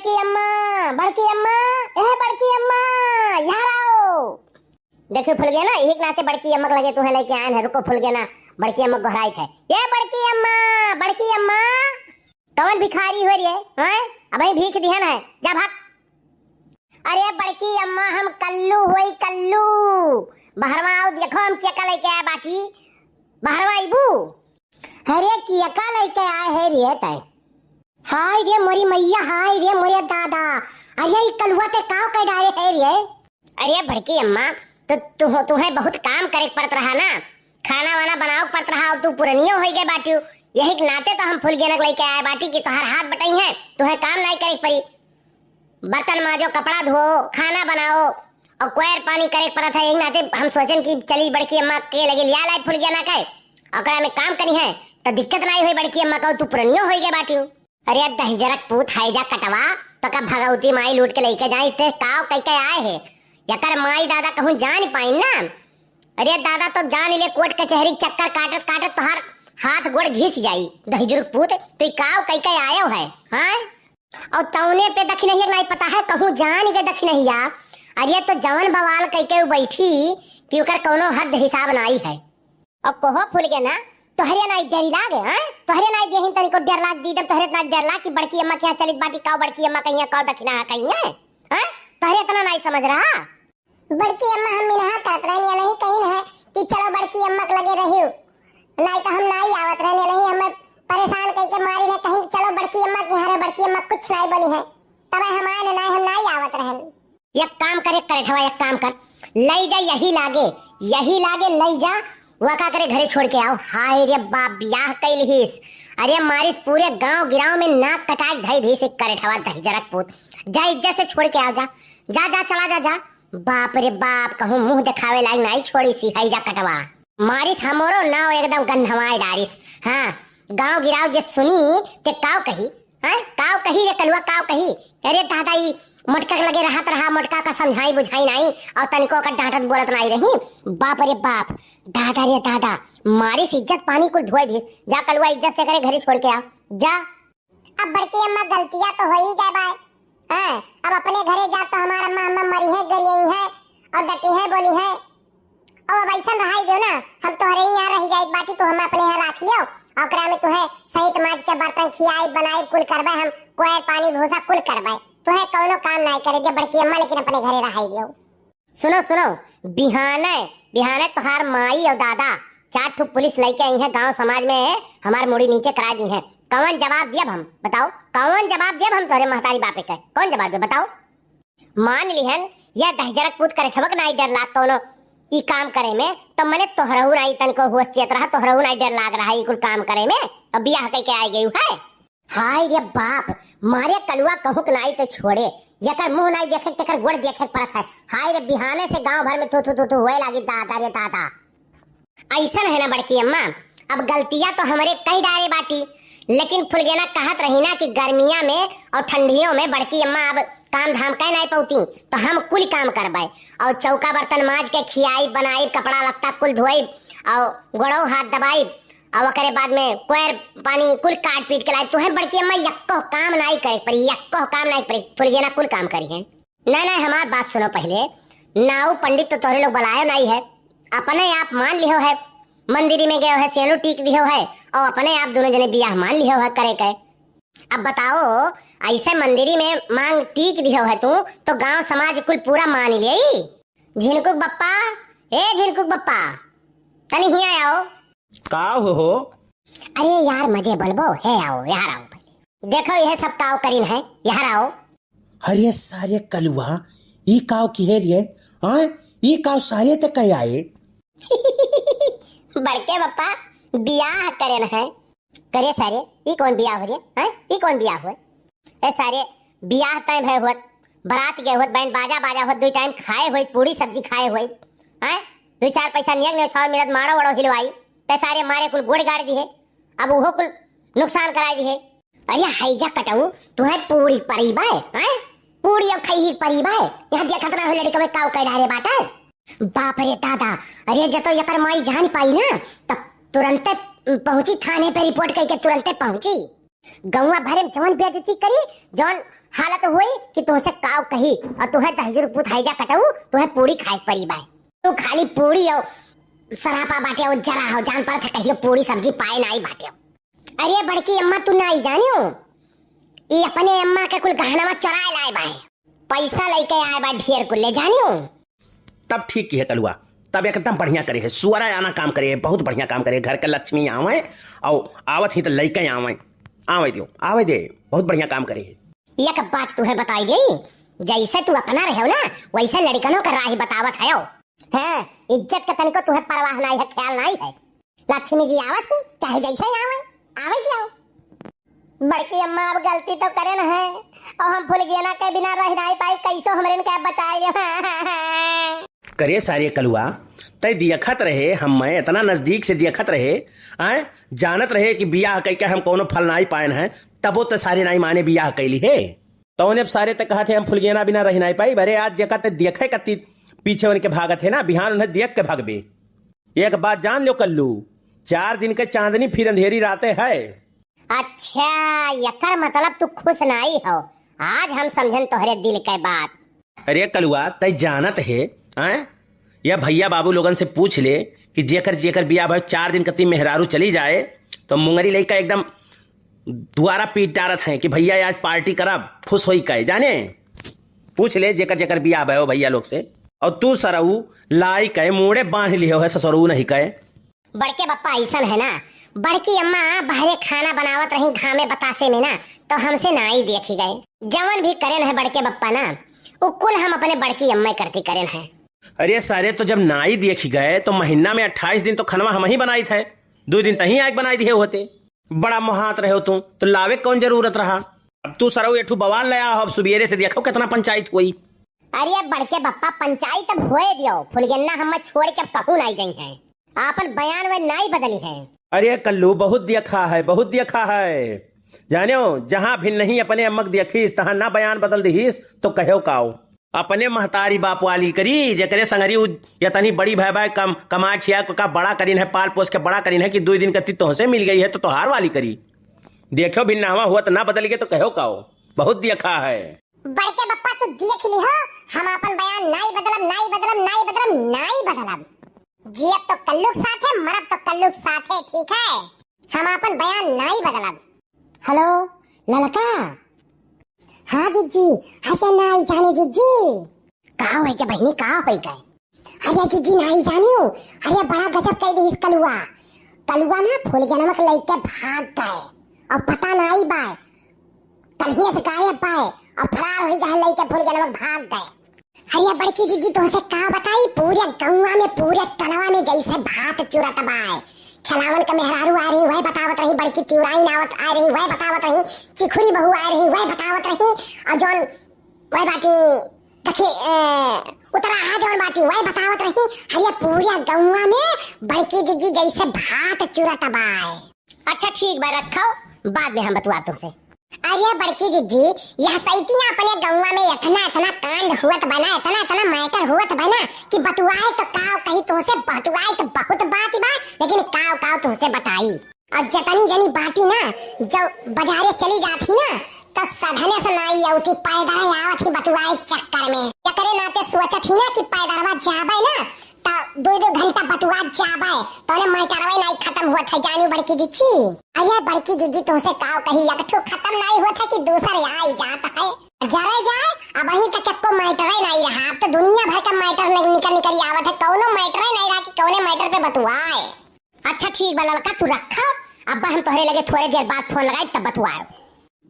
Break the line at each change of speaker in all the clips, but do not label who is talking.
बड़की अम्मा, बड़की अम्मा, ए बड़की अम्मा, यहाँ आओ। देखो फुल गया ना, एक नाते बड़की अम्मा लगे तुम्हें लेके आए हैं। रुको फुल गया ना, बड़की अम्मा घराई थे। ये बड़की अम्मा, बड़की अम्मा, कौन भिखारी हो रही है? हैं? अब ही भीख दिहन है, जा भाग। अरे बड़की अम्मा, हम कल्लू होई कल्लू, बहरवा आओ, देखो हम क्या लेके आए बाटी, बहरवा आईबू। अरे क्या लेके आए है रे तय? हाय रे मोरी मैया, हाय रे मोरे दादा, अरे ई कलुआ ते काव कह डाले है रे? अरे बड़की अम्मा, तो तुम्हें बहुत काम करे पड़त रहा ना, खाना वाना बनाओ पड़त रहा, अब तू पुरनियो हो गए बाटी। यही के नाते तो हम फुल गेनक लेके आए बाटी कि तोहर हाथ बटाई है, तुम्हें काम नहीं करे पड़ी। बर्तन माजो, कपड़ा धो, खाना बनाओ और क्वार पानी करे पड़त है। यही नाते हम सोचन कि चली बड़की अम्मा के लगे लिया लाए फुल गेना के ओकरा में काम करी है तो दिक्कत नहीं हुई। बड़की अम्मा का तू पुरनियो हो गए बाटी। अरे दहिजरक पूत है जा कटवा, तो का भगवती माई लूट के लेके जाए ते काव कह के आए है। यकर माई दादा कहूँ जान पाई ना। अरे दादा तो जान ले, कोर्ट कचहरी चक्कर काटत काटत तोहर हाथ गोड़ घिस जाई। दहिजरक पूत तो काव कह के आयो है। हाँ और तौने पे दखिनहिया नहीं पता है, कहूँ जान के दखिनहिया। अरे तो जवन बवाल कह के बैठी कि ओकर कोनो हद हिसाब नहीं है। और कोहो फुल गए ना, तोहरे नहीं डर लागे? हैं? तोहरे नहीं देहिन तनिको डर लाग दी, तोहरे ना डर लाग कि बड़की अम्मा क्या चलित बाटी काव बड़की अम्मा कहिया काव दखिना कहिए। हैं? तोहरे इतना नहीं समझ रहा। बड़की अम्मा हम मिनहा करत रहनी नहीं कहीं है कि चलो बड़की अम्मा के लगे रहियो, नहीं तो हम नहीं आवत रहने, नहीं हमें परेशान कह के मारी ने कहीं चलो बड़की अम्मा के हरे। बड़की अम्मा कुछ नहीं बोली है, तब हम आए नहीं, हम नहीं आवत रहन। एक काम करे करठवा, एक काम कर, ले जा, यही लागे ले जा, वका करे घरे छोड़ के आओ। हाय रे बाप, ब्याह कैलहिस, अरे मारिस पूरे गांव गिराव में नाक कटाक धई धी से करठवा दहिजरक पूत। जा इज्जत से छोड़ के आओ, जा जा जा, चला जा जा। बाप रे बाप, कहूँ मुंह दिखावे लायक नहीं छोड़ी सी है जा कटवा। मारिस हमरो नाव एकदम गंधवाए डारिस। हाँ गांव गिराव जे सुनी ते काव कही, हाँ काव कही रे कलुआ, काव कही। अरे दादा ई मटका लगे रहत रहा, मटका का समझाई बुझाई नहीं और तनिको का डांटत बोलत नहीं रही। बाप रे बाप, दादा रे दादा, मारिस इज्जत पानी कुल धोए दिस। जा कलुआ इज्जत से करे घरे छोड़ के आ, जा। अब बड़की अम्मा गलतियां तो हो ही गए बाय। हाँ अब अपने घरे जा तो हमारा अम्मा मरी है, गरियई है और डटी है, बोली है। और अब ऐसा रहाई दो ना, हम तोहरे ही यहाँ रह जाए बाटी, तो हम अपने यहाँ रख लियो। ओकरा में तुम्हें सहित माज के बर्तन खियाई बनाई कुल करबे, हम कोई पानी भूसा कुल करबे, तुम्हें कोनो काम नहीं करे दे बड़की अम्मा, लेकिन अपने घरे रहाई दियो। सुनो सुनो, बिहाने तोहार माई और दादा 4 ठो पुलिस लेके आई है गांव समाज में, हमार मुड़ी नीचे करा दी है। कौन जवाब दिया हम बताओ? कौन जवाब दिया हम तोहरे महतारी बापे के? कौन जवाब दिया बताओ? मान लिहन या दहिजरक पूत करे ठबक नहीं डर लाग कोनो ई काम करे में, तो मैंने तोहरहु नहीं तनको होशियत रहा, तोहरहु नहीं डर लाग रहा ई कुल काम करे में। अब बियाह कह के आई गई है। हाय रे बाप, मारे कलुआ कहूँ के नहीं तो छोड़े, जकर मुंह नहीं देखे तकर गोड़ देखे पड़त है। हाय रे बिहाने से गांव भर में थू हुए लागी। दादा रे दादा, ऐसा है ना बड़की अम्मा, अब गलतियां तो हमारे कई डारे बाटी, लेकिन फुलगेना कहत रही ना कि गर्मिया में और ठंडियों में बड़की अम्मा अब काम धाम कह नहीं पौती, तो हम कुल काम करवाए और चौका बर्तन माज के खियाई बनाई, कपड़ा लत्ता कुल धोई और गोड़ो हाथ दबाई और ओकरे बाद में कोयर पानी कुल काट पीट के लाई। तुम्हें बड़की अम्मा यक्को काम नहीं करे पड़ी, यक्को काम नहीं पड़ी, फुलगेना कुल काम करी है। नहीं हमार बात सुनो पहले, नाऊ पंडित तो तोहरे लोग बुलायो नहीं है, अपने आप मान लियो है, मंदिर में गए है, सेनु टीक दियो है और अपने आप दोनों जने बियाह मान लियो है करे के। अब बताओ, ऐसे मंदिरी में मांग टीक दियो है तू, तो गांव समाज कुल पूरा मान लिये। झिनकुक बप्पा, ए झिनकुक बप्पा, तनी हिया आओ।
का हो?
अरे यार मजे बोलबो है, आओ यार आओ पहले। देखो यह सब काव करीन है, यार आओ।
अरे सारे कलुआ ई काव की है रे? हाँ ई काव सारे तक कहीं आए।
बड़के बप्पा बियाह करेन है, करे सारे ई कौन बियाह हो रे? हैं ई कौन बियाह हुए? ए सारे बियाह टाइम है हुत, बारात गए हुत, बैंड बाजा हुत, 2 टाइम खाए हुई, पूरी सब्जी खाए हुई, हैं 2-4 पैसा नियग ने छाव मिलत, मारो वड़ो हिलवाई, ते सारे मारे कुल गोड़ गाड़ दी है, अब वो कुल नुकसान कराई दी है। अरे हाईजा कटाऊ, तुम्हें पूरी परी बाय, हैं पूरी और खई परी बाय, यहाँ देखत ना हो लड़के में काव कह डारे बाटा। बाप रे दादा, अरे जतो यकर माई जान पाई ना, तब तुरंत पहुंची थाने पे, रिपोर्ट करके तुरंत पहुंची। गौवा भरे में जौन बेइज्जती करी, जौन हालत हुई कि तुमसे काव कही और तुम्हें दहजर पुत हैजा कटऊ तुम्हें पूरी खाए परी बाय। तू खाली पूरी और सरापा बाटे और जरा हो जान पर था कहियो पूरी सब्जी पाए ना ही बाटे। अरे बड़की अम्मा तू ना ही जानियो ये अपने अम्मा के कुल गहना में चुराए लाए बाय, पैसा लेके आए बा ढेर कुल ले जानियो।
तब ठीक है कलुआ, तब एकदम बढ़िया करे है, सुअरा आना काम करे है, बहुत बढ़िया काम करे, घर के लक्ष्मी आवे और आवत ही तो लइके आवे दे, बहुत बढ़िया काम करे है।
एक बात तुम्हें बताई गई, जैसे तू अपना रहे हो ना वैसे लड़कनों का राही बतावत है। हाँ, इज्जत का तनिको तुम्हें परवाह नहीं है, ख्याल नहीं है। लक्ष्मी जी आवत ही चाहे जैसे आवे दिया। बड़की अम्मा अब गलती तो करे न है और हम भूल गए ना के बिना रह नहीं पाई, कैसो हमरे के बचाए।
करे सारे कलुआ तय दियखत रहे, हम मैं इतना नजदीक से दियखत रहे, आए जानत रहे कि बियाह कई के हम कोनो फल नहीं पाए हैं, तबो तो सारे नहीं माने बियाह कैली है। तो उन्हें सारे तक कहा थे हम फुलगेना बिना रह नहीं पाई, भरे आज जगह ते देखे कत्ती पीछे उनके भागत है ना, बिहान उन्हें देख के भागबे। एक बात जान लो कल्लू, 4 दिन के चांदनी फिर अंधेरी रातें है।
अच्छा यकर मतलब तू खुश नहीं हो, आज हम समझन तोहरे दिल के बात।
अरे कलुआ तय जानत है, आए या भैया बाबू लोगन से पूछ ले कि जेकर जेकर बिया भाई 4 दिन कत्ती मेहरारू चली जाए तो मुंगरी लइका एकदम दुआरा पीट डारत हैं कि भैया आज पार्टी करब, खुश होई कहे जाने। पूछ ले जेकर जेकर बिया भयो भैया लोग से। और तू सरऊ लाई कहे मुड़े बांध लियो है, ससुरऊ नहीं कहे।
बड़के बप्पा ऐसा है ना, बड़की अम्मा बाहरे खाना बनावत रही घामे बतासे में ना, तो हमसे ना ही देखी गए। जवन भी करेन है बड़के बप्पा ना वो कुल हम अपने बड़की अम्मा करती करेन है।
अरे सारे तो जब नाई देखी गए तो महीना में 28 दिन तो खनवा हम ही बनाई थे, 2 दिन तही आग बनाई दिए होते। बड़ा मोहात रहे हो तू तो लावे कौन जरूरत रहा। अब तू सरऊ एठू बवाल लाया हो, अब सुबेरे से देखो कितना पंचायत हुई।
अरे बड़के बप्पा पंचायत अब होए दियो, फुलगन्ना हम छोड़ के कहूँ नहीं जाई है, आपन बयान वे नहीं बदली है।
अरे कल्लू बहुत देखा है, बहुत देखा है, जानो जहाँ भी नहीं अपने अम्मक देखीस तहाँ ना बयान बदल दीस तो कहो काओ। अपने महतारी बाप वाली करी जेकरे संगरी या तनी बड़ी भाई भाई कम कमा खिया का बड़ा करीन है, पाल पोस के बड़ा करीन है कि 2 दिन कत्ती तुमसे मिल गई है तो तोहार वाली करी। देखो भी नावा हुआ तो ना बदल गए तो कहो काओ, बहुत देखा है।
बड़के बप्पा तू देख ली हो, हम अपन बयान नहीं बदलब। जियब तो कल्लू साथ है, मरब तो कल्लू साथ है, ठीक है। हम अपन बयान नहीं बदलब। हेलो ललका, हाँ जीजी, अरे नहीं जानी जीजी, कहाँ है क्या बहनी, कहाँ है क्या? अरे जीजी नहीं जानियो, अरे बड़ा गजब कर दी इस कलुआ ना फुलगेना नमक लेके भाग गए और पता नहीं बाय कहीं से गायब पाए और फरार हो गए लेके फुलगेना नमक भाग गए। अरे बड़की जीजी तुमसे कहा बताई, पूरे गौवा में पूरे तलवा में जैसे भात चुरत बाय, खिलावन का मेहरारू आ रही वह बतावत रही, बड़की तिवराई नावत आ रही वह बतावत रही, चिखुरी बहू आ रही वह बतावत रही, और जौन वह बाटी तखे उतरा जौन बाटी वह बतावत रही। अरे पूरे गौवा में बड़की जीजी जैसे भात चुरत बाय। अच्छा ठीक बा, रखो बाद में हम बतवा तुमसे। अरे बड़की जीजी यह सैतियां अपने गौवा में इतना कांड हुआ बना, इतना मैटर हुआ बना कि बतुआए तो काव कहीं तुमसे बतुआए तो बहुत बात ही बा, लेकिन काव तुमसे बताई। और जतनी जनी बाटी ना जब बाजारे चली जाती ना तो सधने से नहीं आउती, पैदल आवत ही बतुआए चक्कर में। क्या करे नाते सोचत ही ना कि पैदलवा जाबे ना तो 2 घंटा बतुआ जाबे तो मैटरवे नहीं खत्म हुआ था जानी बड़की जीजी। अरे बड़की जीजी तुमसे काव कही लगठो खत्म नहीं हुआ था कि दूसरा आ ही जाता है, जरे जाए अब वहीं तक को मैटर नहीं रहा। अब तो दुनिया भर का मैटर निकल आवत है, कौनो मैटर नहीं रहा कि कौने मैटर पे बतुआए। अच्छा ठीक बा लड़का तू रखा, अब हम तोहरे लगे थोड़े देर बाद फोन लगाई तब बतुआओ।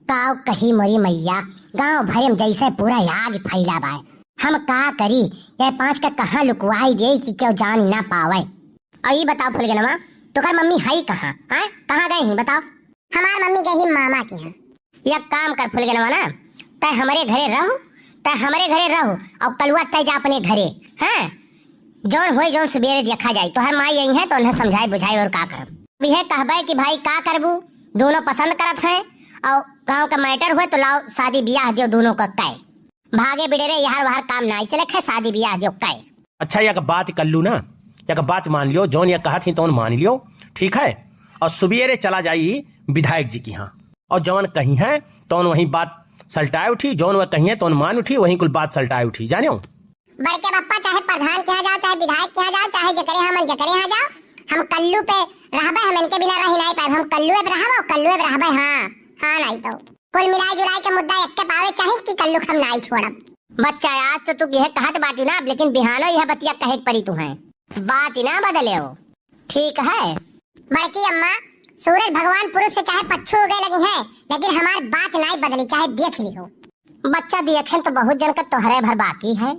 काव कही मोरी मैया, गांव भर में जैसे पूरा आग फैला बा, हम का करी, ये 5 का कहाँ लुकवाई दे कि क्यों जान ना पावे। और ये बताओ फुलगनवा तुकार मम्मी है कहाँ, हाँ कहाँ गई ही बताओ। हमार मम्मी गई मामा के यहाँ। एक काम कर फुलगनवा ना, तय हमारे घरे रहो और कलुआ तय जा अपने घरे, हाँ जौन होई जौन सुबेरे देखा जाए। तो हर माँ यही है तो उन्हें समझाए बुझाए और का कर यह कहबे कि भाई का करबू, दोनों पसंद करत हैं और गाँव का मैटर हुए तो लाओ शादी ब्याह दियो दोनों का कै, भागे बिडेरे यार बाहर काम नहीं चले खे, शादी ब्याह दियो कै।
अच्छा यह बात कर लू ना, यह बात मान लियो, जौन यह कहा थी तो मान लियो, ठीक है। और सुबेरे चला जाई विधायक जी की यहाँ और जवन कहीं है तो वही बात सलटाए उठी, जौन वह कहिए तो मान उठी, वहीं कुल बात सलटाए उठी, जाने हो।
बड़के पप्पा चाहे प्रधान के यहाँ जाओ, चाहे विधायक के यहाँ जाओ, चाहे जकरे हम जकरे यहाँ जाओ, हम कल्लू पे रहबे, हम इनके बिना रह नहीं पाए, हम कल्लू पे रहबो, कल्लू पे रहबे। हाँ नहीं तो कुल मिलाई जुलाई के मुद्दा एक के पावे चाहिए कि कल्लू हम नहीं छोड़ब। बच्चा आज तो तू यह कहत बाटी ना, लेकिन बिहानो यह बतिया कहे परी तू है, बात ही ना बदले हो, ठीक है। बड़की अम्मा, सूरज भगवान पुरुष से चाहे पच्छू हो गए लगी है, लेकिन हमारी बात नहीं बदली, चाहे देख ली हो। बच्चा देखे तो बहुत जन का तोहरे भर बाकी है,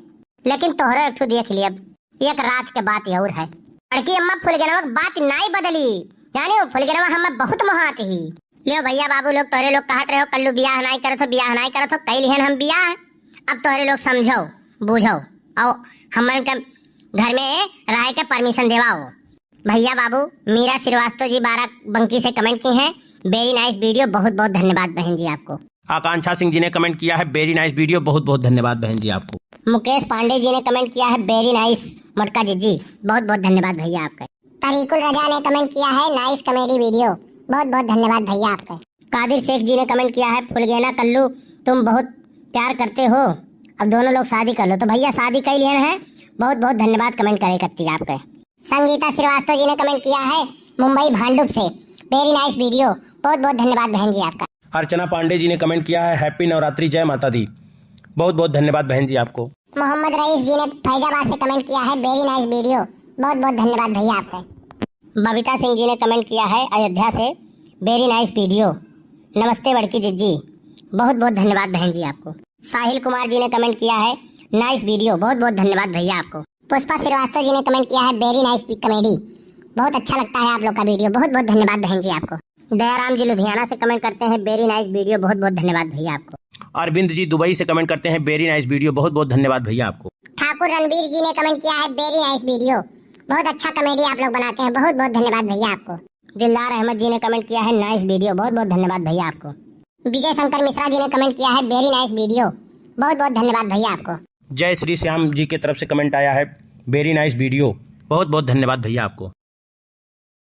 लेकिन तोहरे एक देख ली, अब एक रात के बात और है। बड़की अम्मा फुलगनवा बात नहीं बदली, जाने हो फुलगनवा हमें बहुत महात ही। लियो भैया बाबू लोग तोहरे लोग कहत रहे हो कल्लू बियाह नहीं करत हो, बियाह नहीं करत हो, कई लिहन हम बियाह, अब तोहरे लोग समझो बूझो और हमन के घर में रह के परमिशन देवाओ। भैया बाबू मीरा श्रीवास्तव जी 12 बंकी से कमेंट की हैं, वेरी नाइस वीडियो, बहुत बहुत धन्यवाद बहन जी आपको।
आकांक्षा सिंह जी ने कमेंट किया है, वेरी नाइस वीडियो, बहुत बहुत धन्यवाद बहन जी आपको।
मुकेश पांडे जी ने कमेंट किया है, वेरी नाइस मोटका जी, बहुत बहुत धन्यवाद भैया आपका। तरीकुल रजा ने कमेंट किया है, नाइस कॉमेडी वीडियो, बहुत बहुत धन्यवाद भैया आपका। कादिर शेख जी ने कमेंट किया है, फुलगेना कल्लू तुम बहुत प्यार करते हो, अब दोनों लोग शादी कर लो। तो भैया शादी कर लिए हैं, बहुत बहुत धन्यवाद कमेंट करे करती है आपके। संगीता श्रीवास्तव जी ने कमेंट किया है, मुंबई भांडुप से, वेरी नाइस वीडियो, बहुत बहुत धन्यवाद बहन जी आपका।
अर्चना पांडे जी ने कमेंट किया है, हैप्पी नवरात्रि, जय माता दी, बहुत बहुत धन्यवाद बहन जी आपको।
मोहम्मद रईस जी ने फैजाबाद से कमेंट किया है, वेरी नाइस वीडियो, बहुत बहुत धन्यवाद भैया आपका। बबीता सिंह जी ने कमेंट किया है, अयोध्या से, वेरी नाइस वीडियो, नमस्ते बड़की जिज्जी, बहुत बहुत धन्यवाद बहन जी आपको। साहिल कुमार जी ने कमेंट किया है, नाइस वीडियो, बहुत बहुत धन्यवाद भैया आपको। पुष्पा श्रीवास्तव जी ने कमेंट किया है, वेरी नाइस कॉमेडी, बहुत अच्छा लगता है आप लोग का वीडियो, बहुत बहुत धन्यवाद बहन जी आपको। दयाराम जी लुधियाना से कमेंट करते हैं, वेरी नाइस वीडियो, बहुत बहुत धन्यवाद भैया आपको।
अरविंद जी दुबई से कमेंट करते हैं, वेरी नाइस वीडियो, बहुत बहुत धन्यवाद भैया आपको।
ठाकुर रणवीर जी ने कमेंट किया है, वेरी नाइस वीडियो, बहुत अच्छा कॉमेडी आप लोग बनाते हैं, बहुत बहुत धन्यवाद भैया आपको। दिलदार अहमद जी ने कमेंट किया है, नाइस वीडियो, बहुत बहुत धन्यवाद भैया आपको। विजय शंकर मिश्रा जी ने कमेंट किया है, वेरी नाइस वीडियो, बहुत बहुत धन्यवाद भैया आपको।
जय श्री श्याम जी की तरफ से कमेंट आया है, वेरी नाइस वीडियो, बहुत बहुत धन्यवाद भैया आपको।